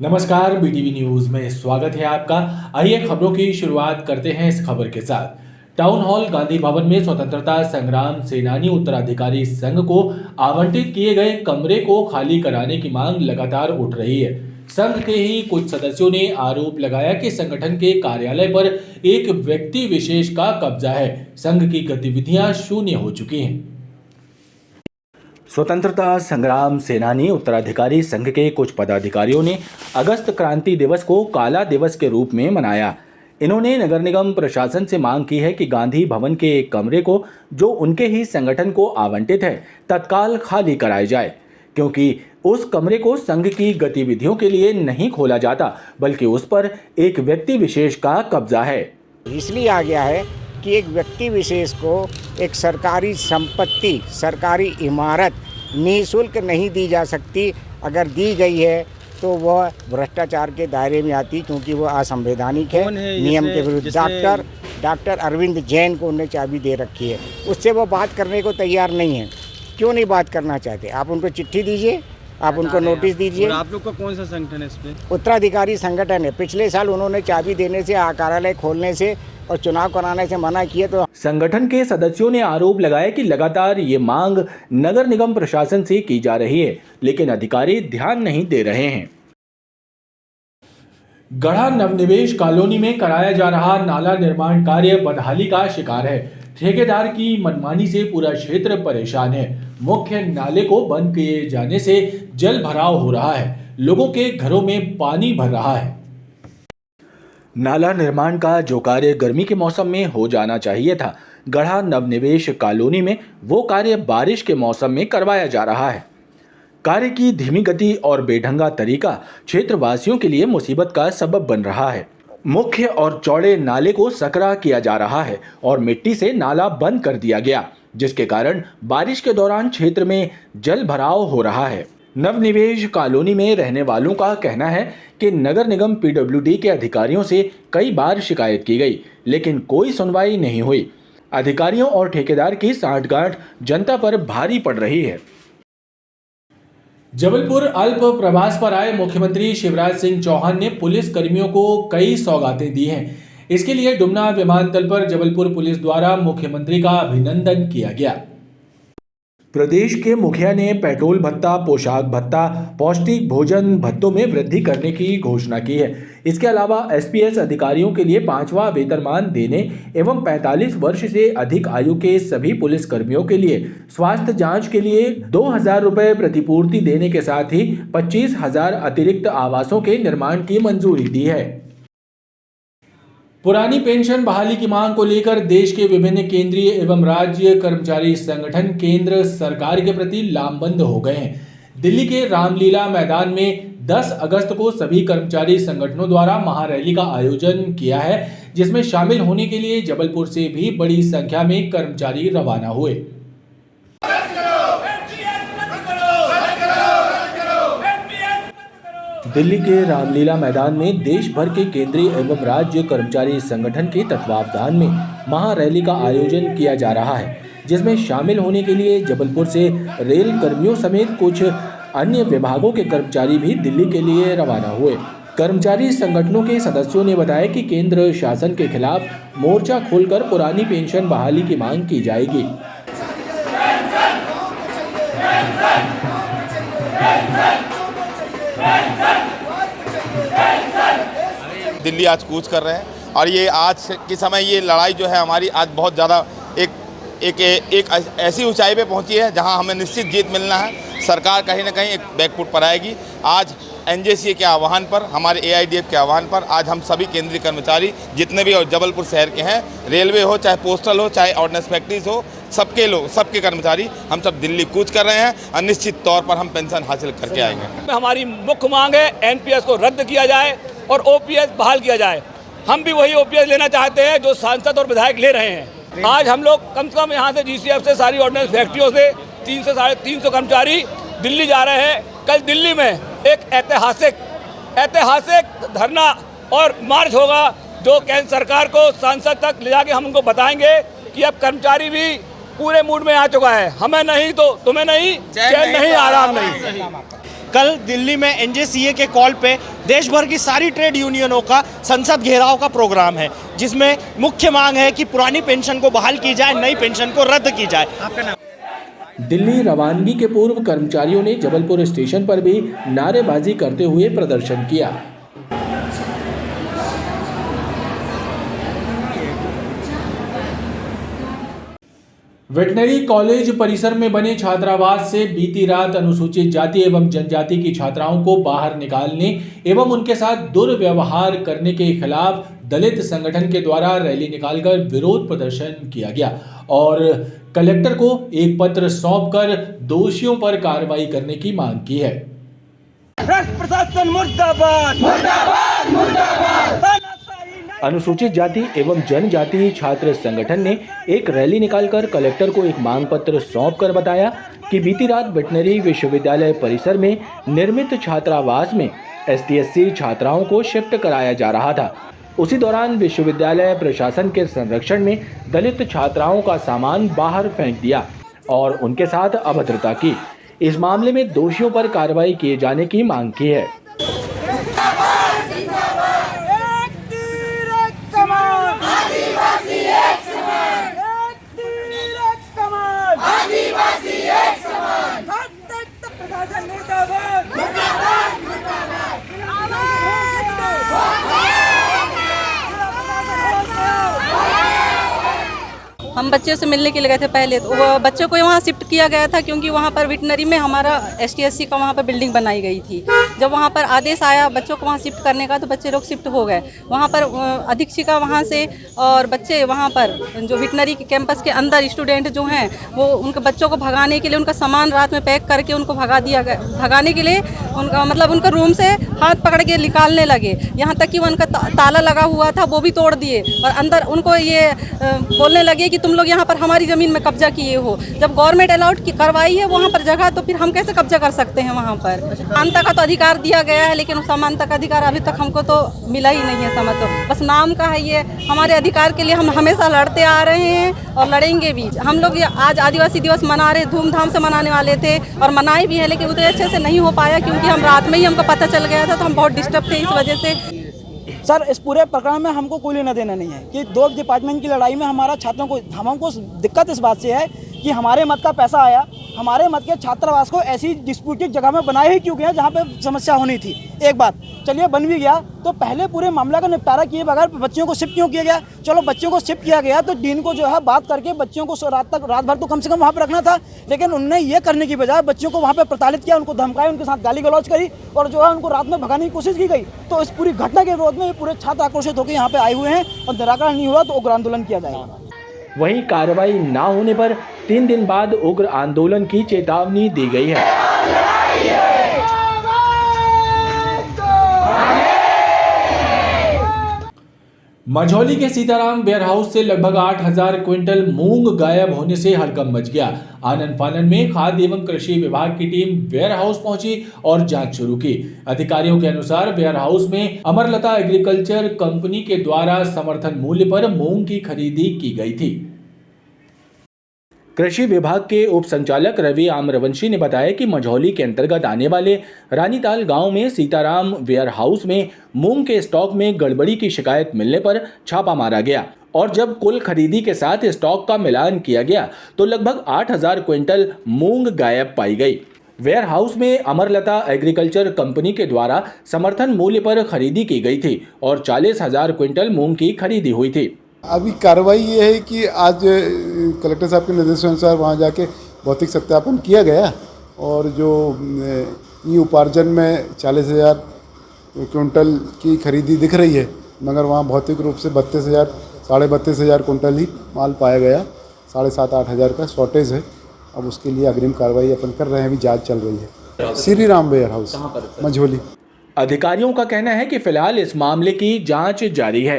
नमस्कार, BTV news में स्वागत है आपका। आइए खबरों की शुरुआत करते हैं इस खबर के साथ। टाउन हॉल गांधी भवन में स्वतंत्रता संग्राम सेनानी उत्तराधिकारी संघ को आवंटित किए गए कमरे को खाली कराने की मांग लगातार उठ रही है। संघ के ही कुछ सदस्यों ने आरोप लगाया कि संगठन के कार्यालय पर एक व्यक्ति विशेष का कब्जा है। संघ की गतिविधियां शून्य हो चुकी हैं। स्वतंत्रता संग्राम सेनानी उत्तराधिकारी संघ के कुछ पदाधिकारियों ने अगस्त क्रांति दिवस को काला दिवस के रूप में मनाया। इन्होंने नगर निगम प्रशासन से मांग की है कि गांधी भवन के एक कमरे को, जो उनके ही संगठन को आवंटित है, तत्काल खाली कराया जाए, क्योंकि उस कमरे को संघ की गतिविधियों के लिए नहीं खोला जाता, बल्कि उस पर एक व्यक्ति विशेष का कब्जा है। इसलिए आ गया है कि एक व्यक्ति विशेष को एक सरकारी संपत्ति, सरकारी इमारत निःशुल्क नहीं दी जा सकती। अगर दी गई है तो वह भ्रष्टाचार के दायरे में आती, क्योंकि वह असंवैधानिक है, नियम के विरुद्ध। डॉक्टर अरविंद जैन को उन्हें चाबी दे रखी है, उससे वो बात करने को तैयार नहीं है। क्यों नहीं बात करना चाहते? आप उनको चिट्ठी दीजिए, आप उनको नोटिस दीजिए। आप लोग का कौन सा संगठन है इस पे? उत्तराधिकारी संगठन है। पिछले साल उन्होंने चाबी देने से, कार्यालय खोलने से और चुनाव कराने से मना किए। तो संगठन के सदस्यों ने आरोप लगाया कि लगातार ये मांग नगर निगम प्रशासन से की जा रही है, लेकिन अधिकारी ध्यान नहीं दे रहे हैं। गढ़ा नवनिवेश कॉलोनी में कराया जा रहा नाला निर्माण कार्य बदहाली का शिकार है। ठेकेदार की मनमानी से पूरा क्षेत्र परेशान है। मुख्य नाले को बंद किए जाने से जल भराव हो रहा है, लोगों के घरों में पानी भर रहा है। नाला निर्माण का जो कार्य गर्मी के मौसम में हो जाना चाहिए था, गढ़ा नवनिवेश कॉलोनी में वो कार्य बारिश के मौसम में करवाया जा रहा है। कार्य की धीमी गति और बेढंगा तरीका क्षेत्रवासियों के लिए मुसीबत का सबब बन रहा है। मुख्य और चौड़े नाले को सकरा किया जा रहा है और मिट्टी से नाला बंद कर दिया गया, जिसके कारण बारिश के दौरान क्षेत्र में जल भराव हो रहा है। नवनिवेश कॉलोनी में रहने वालों का कहना है कि नगर निगम पीडब्ल्यूडी के अधिकारियों से कई बार शिकायत की गई, लेकिन कोई सुनवाई नहीं हुई। अधिकारियों और ठेकेदार की सांठगांठ जनता पर भारी पड़ रही है। जबलपुर अल्प प्रवास पर आए मुख्यमंत्री शिवराज सिंह चौहान ने पुलिस कर्मियों को कई सौगातें दी हैं। इसके लिए डुमना विमानतल पर जबलपुर पुलिस द्वारा मुख्यमंत्री का अभिनंदन किया गया। प्रदेश के मुखिया ने पेट्रोल भत्ता, पोशाक भत्ता, पौष्टिक भोजन भत्तों में वृद्धि करने की घोषणा की है। इसके अलावा एसपीएस अधिकारियों के लिए 5वां वेतनमान देने एवं 45 वर्ष से अधिक आयु के सभी पुलिस कर्मियों के लिए स्वास्थ्य जांच के लिए 2,000 रुपये प्रतिपूर्ति देने के साथ ही 25,000 अतिरिक्त आवासों के निर्माण की मंजूरी दी है। पुरानी पेंशन बहाली की मांग को लेकर देश के विभिन्न केंद्रीय एवं राज्य कर्मचारी संगठन केंद्र सरकार के प्रति लामबंद हो गए हैं। दिल्ली के रामलीला मैदान में 10 अगस्त को सभी कर्मचारी संगठनों द्वारा महारैली का आयोजन किया है, जिसमें शामिल होने के लिए जबलपुर से भी बड़ी संख्या में कर्मचारी रवाना हुए। दिल्ली के रामलीला मैदान में देश भर के केंद्रीय एवं राज्य कर्मचारी संगठन के तत्वावधान में महारैली का आयोजन किया जा रहा है, जिसमें शामिल होने के लिए जबलपुर से रेल कर्मियों समेत कुछ अन्य विभागों के कर्मचारी भी दिल्ली के लिए रवाना हुए। कर्मचारी संगठनों के सदस्यों ने बताया कि केंद्र शासन के खिलाफ मोर्चा खोलकर पुरानी पेंशन बहाली की मांग की जाएगी। दिल्ली आज कूच कर रहे हैं और ये आज के समय ये लड़ाई जो है हमारी आज बहुत ज़्यादा एक ऐसी ऊंचाई पे पहुंची है जहां हमें निश्चित जीत मिलना है। सरकार कहीं ना कहीं एक बैकफुट पर आएगी। आज एनजेसी के आह्वान पर, हमारे एआईडीएफ के आह्वान पर आज हम सभी केंद्रीय कर्मचारी जितने भी और जबलपुर शहर के हैं, रेलवे हो, चाहे पोस्टल हो, चाहे ऑर्डिनेंस फैक्ट्रीज हो, सबके लोग, सबके कर्मचारी हम सब दिल्ली कूच कर रहे हैं और निश्चित तौर पर हम पेंशन हासिल करके आएंगे। हमारी मुख्य मांग है एनपीएस को रद्द किया जाए और ओपीएस बहाल किया जाए। हम भी वही ओपीएस लेना चाहते हैं जो सांसद और विधायक ले रहे हैं। आज हम लोग कम से कम यहाँ से जीसीएफ से, सारी ऑर्डिनेंस फैक्ट्रियों से 300 से 350 कर्मचारी दिल्ली जा रहे हैं। कल दिल्ली में एक ऐतिहासिक धरना और मार्च होगा, जो केंद्र सरकार को सांसद तक ले जाके हम उनको बताएंगे कि अब कर्मचारी भी पूरे मूड में आ चुका है। हमें नहीं तो तुम्हें नहीं, चैन नहीं, आराम नहीं। कल दिल्ली में एनजेसीए के कॉल पे देश भर की सारी ट्रेड यूनियनों का संसद घेराव का प्रोग्राम है, जिसमें मुख्य मांग है कि पुरानी पेंशन को बहाल की जाए, नई पेंशन को रद्द की जाए। आपका नाम? दिल्ली रवानगी के पूर्व कर्मचारियों ने जबलपुर स्टेशन पर भी नारेबाजी करते हुए प्रदर्शन किया। वेटनरी कॉलेज परिसर में बने छात्रावास से बीती रात अनुसूचित जाति एवं जनजाति की छात्राओं को बाहर निकालने एवं उनके साथ दुर्व्यवहार करने के खिलाफ दलित संगठन के द्वारा रैली निकालकर विरोध प्रदर्शन किया गया और कलेक्टर को एक पत्र सौंपकर दोषियों पर कार्रवाई करने की मांग की है। प्रशासन मुर्दाबाद, मुर्दाबाद, मुर्दाबाद। अनुसूचित जाति एवं जनजाति छात्र संगठन ने एक रैली निकालकर कलेक्टर को एक मांग पत्र सौंपकर बताया कि बीती रात वेटनरी विश्वविद्यालय परिसर में निर्मित छात्रावास में ST/SC छात्राओं को शिफ्ट कराया जा रहा था। उसी दौरान विश्वविद्यालय प्रशासन के संरक्षण में दलित छात्राओं का सामान बाहर फेंक दिया और उनके साथ अभद्रता की। इस मामले में दोषियों पर कार्रवाई किए जाने की मांग की है। हम बच्चों से मिलने के लिए गए थे पहले, तो वो बच्चों को वहाँ शिफ्ट किया गया था क्योंकि वहाँ पर वेटनरी में हमारा ST/SC का वहाँ पर बिल्डिंग बनाई गई थी। जब वहाँ पर आदेश आया बच्चों को वहाँ शिफ्ट करने का तो बच्चे लोग शिफ्ट हो गए। वहाँ पर अधीक्षिका वहाँ से और बच्चे वहाँ पर जो वेटनरी के कैंपस के अंदर स्टूडेंट जो हैं वो उनके बच्चों को भगाने के लिए उनका सामान रात में पैक करके उनको भगा दिया गया। भगाने के लिए उनका मतलब उनका रूम से हाथ पकड़ के निकालने लगे, यहाँ तक कि उनका ताला लगा हुआ था वो भी तोड़ दिए और अंदर उनको ये बोलने लगे कि तुम लोग यहाँ पर हमारी ज़मीन में कब्जा किए हो। जब गवर्नमेंट अलाउड करवाई है वहाँ पर जगह तो फिर हम कैसे कब्जा कर सकते हैं। वहाँ पर समानता का तो अधिकार दिया गया है, लेकिन समानता का अधिकार अभी तक हमको तो मिला ही नहीं है। समझ तो बस नाम का है। ये हमारे अधिकार के लिए हम हमेशा लड़ते आ रहे हैं और लड़ेंगे भी। हम लोग आज आदिवासी दिवस मना रहे, धूमधाम से मनाने वाले थे और मनाए भी है, लेकिन उतने अच्छे से नहीं हो पाया क्योंकि हम रात में ही हमको पता चल गया था तो हम बहुत डिस्टर्ब थे इस वजह से। सर, इस पूरे प्रकरण में हमको कोई लेना देना नहीं है कि दो डिपार्टमेंट की लड़ाई में हमारा छात्रों को हमको दिक्कत इस बात से है कि हमारे मत का पैसा आया, हमारे मत के छात्रावास को ऐसी डिस्प्यूटेड जगह में बनाए ही क्यों गया जहाँ पे समस्या होनी थी। एक बात चलिए बन भी गया तो पहले पूरे मामला का निपटारा किए बगैर बच्चियों को शिफ्ट क्यों किया गया। चलो बच्चियों को शिफ्ट किया गया तो डीन को जो है बात करके बच्चियों को रात भर तो कम से कम वहाँ पर रखना था, लेकिन उन्होंने ये करने की बजाय बच्चियों को वहाँ पर प्रताड़ित किया, उनको धमकाया, उनके साथ गाली गलौज करी और जो है उनको रात में भगाने की कोशिश की गई। तो इस पूरी घटना के विरोध में पूरे छात्र आक्रोशित होकर यहाँ पे आए हुए हैं और निराकरण नहीं हुआ तो उग्र आंदोलन किया जाएगा। वहीं कार्रवाई ना होने पर 3 दिन बाद उग्र आंदोलन की चेतावनी दी गई है। मझौली के सीताराम वेयरहाउस से लगभग 8,000 क्विंटल मूंग गायब होने से हड़कंप मच गया। आनन फानन में खाद्य एवं कृषि विभाग की टीम वेयरहाउस पहुंची और जांच शुरू की। अधिकारियों के अनुसार वेयरहाउस में अमरलता एग्रीकल्चर कंपनी के द्वारा समर्थन मूल्य पर मूंग की खरीदी की गई थी। कृषि विभाग के उप संचालक रवि आम्रवंशी ने बताया कि मझौली के अंतर्गत आने वाले रानीताल गांव में सीताराम वेयरहाउस में मूंग के स्टॉक में गड़बड़ी की शिकायत मिलने पर छापा मारा गया और जब कुल खरीदी के साथ स्टॉक का मिलान किया गया तो लगभग 8,000 क्विंटल मूंग गायब पाई गई। वेयरहाउस में अमरलता एग्रीकल्चर कंपनी के द्वारा समर्थन मूल्य पर खरीदी की गई थी और 40,000 क्विंटल मूंग की खरीदी हुई थी। अभी कार्रवाई ये है कि आज कलेक्टर साहब के निर्देशानुसार वहाँ जाके भौतिक सत्यापन किया गया और जो ई उपार्जन में 40,000 क्विंटल की खरीदी दिख रही है, मगर वहाँ भौतिक रूप से 32,000 क्विंटल ही माल पाया गया। 7,500-8,000 का शॉर्टेज है। अब उसके लिए अग्रिम कार्रवाई अपन कर रहे हैं, अभी जांच चल रही है। Shri Ram warehouse Majhauli. अधिकारियों का कहना है कि फिलहाल इस मामले की जांच जारी है।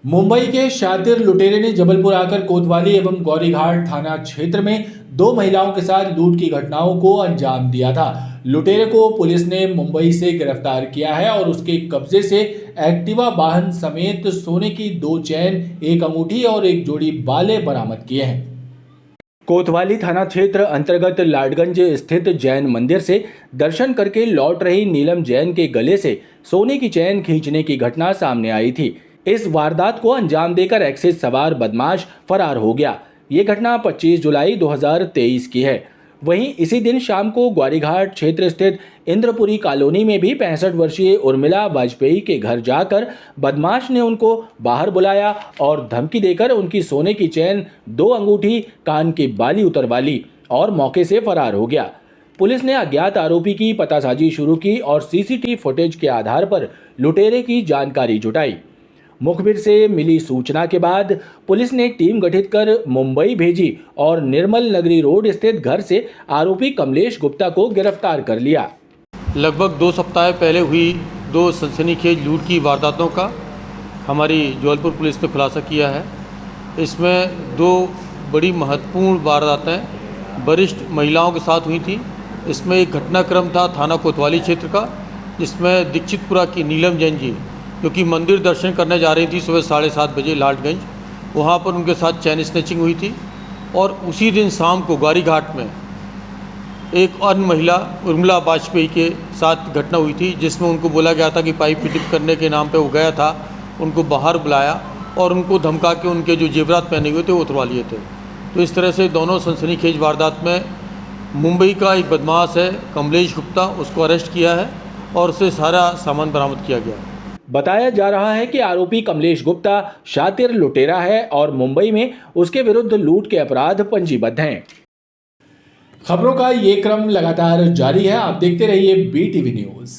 मुंबई के शातिर लुटेरे ने जबलपुर आकर कोतवाली एवं गौरीघाट थाना क्षेत्र में 2 महिलाओं के साथ लूट की घटनाओं को अंजाम दिया था। लुटेरे को पुलिस ने मुंबई से गिरफ्तार किया है और उसके कब्जे से एक्टिवा वाहन समेत सोने की 2 चैन, 1 अंगूठी और 1 जोड़ी बाले बरामद किए हैं। कोतवाली थाना क्षेत्र अंतर्गत लाडगंज स्थित जैन मंदिर से दर्शन करके लौट रही नीलम जैन के गले से सोने की चैन खींचने की घटना सामने आई थी। इस वारदात को अंजाम देकर एक्सिस सवार बदमाश फरार हो गया। ये घटना 25 जुलाई 2023 की है। वहीं इसी दिन शाम को ग्वारीघाट क्षेत्र स्थित इंद्रपुरी कॉलोनी में भी 65 वर्षीय उर्मिला वाजपेयी के घर जाकर बदमाश ने उनको बाहर बुलाया और धमकी देकर उनकी सोने की चैन, 2 अंगूठी, कान की बाली उतरवा ली और मौके से फरार हो गया। पुलिस ने अज्ञात आरोपी की पतासाजी शुरू की और सीसीटीवी फुटेज के आधार पर लुटेरे की जानकारी जुटाई। मुखबिर से मिली सूचना के बाद पुलिस ने टीम गठित कर मुंबई भेजी और निर्मल नगरी रोड स्थित घर से आरोपी कमलेश गुप्ता को गिरफ्तार कर लिया। लगभग 2 सप्ताह पहले हुई 2 सनसनीखेज लूट की वारदातों का हमारी जबलपुर पुलिस ने खुलासा किया है। इसमें 2 बड़ी महत्वपूर्ण वारदातें वरिष्ठ महिलाओं के साथ हुई थी। इसमें एक घटनाक्रम था थाना कोतवाली क्षेत्र का, जिसमें दीक्षितपुरा की नीलम जैन जी, क्योंकि मंदिर दर्शन करने जा रही थी सुबह 7:30 बजे लाडगंज, वहाँ पर उनके साथ चैन स्नैचिंग हुई थी। और उसी दिन शाम को ग्वारीघाट में एक अन्य महिला उर्मिला वाजपेयी के साथ घटना हुई थी, जिसमें उनको बोला गया था कि पाइप फिटिंग करने के नाम पे वो गया था, उनको बाहर बुलाया और उनको धमका के उनके जो जेवरात पहने हुए थे वो उतरवा लिए थे। तो इस तरह से दोनों सनसनीखेज वारदात में मुंबई का एक बदमाश है कमलेश गुप्ता, उसको अरेस्ट किया है और उससे सारा सामान बरामद किया गया है। बताया जा रहा है कि आरोपी कमलेश गुप्ता शातिर लुटेरा है और मुंबई में उसके विरुद्ध लूट के अपराध पंजीबद्ध हैं। खबरों का ये क्रम लगातार जारी है। आप देखते रहिए BTV न्यूज़।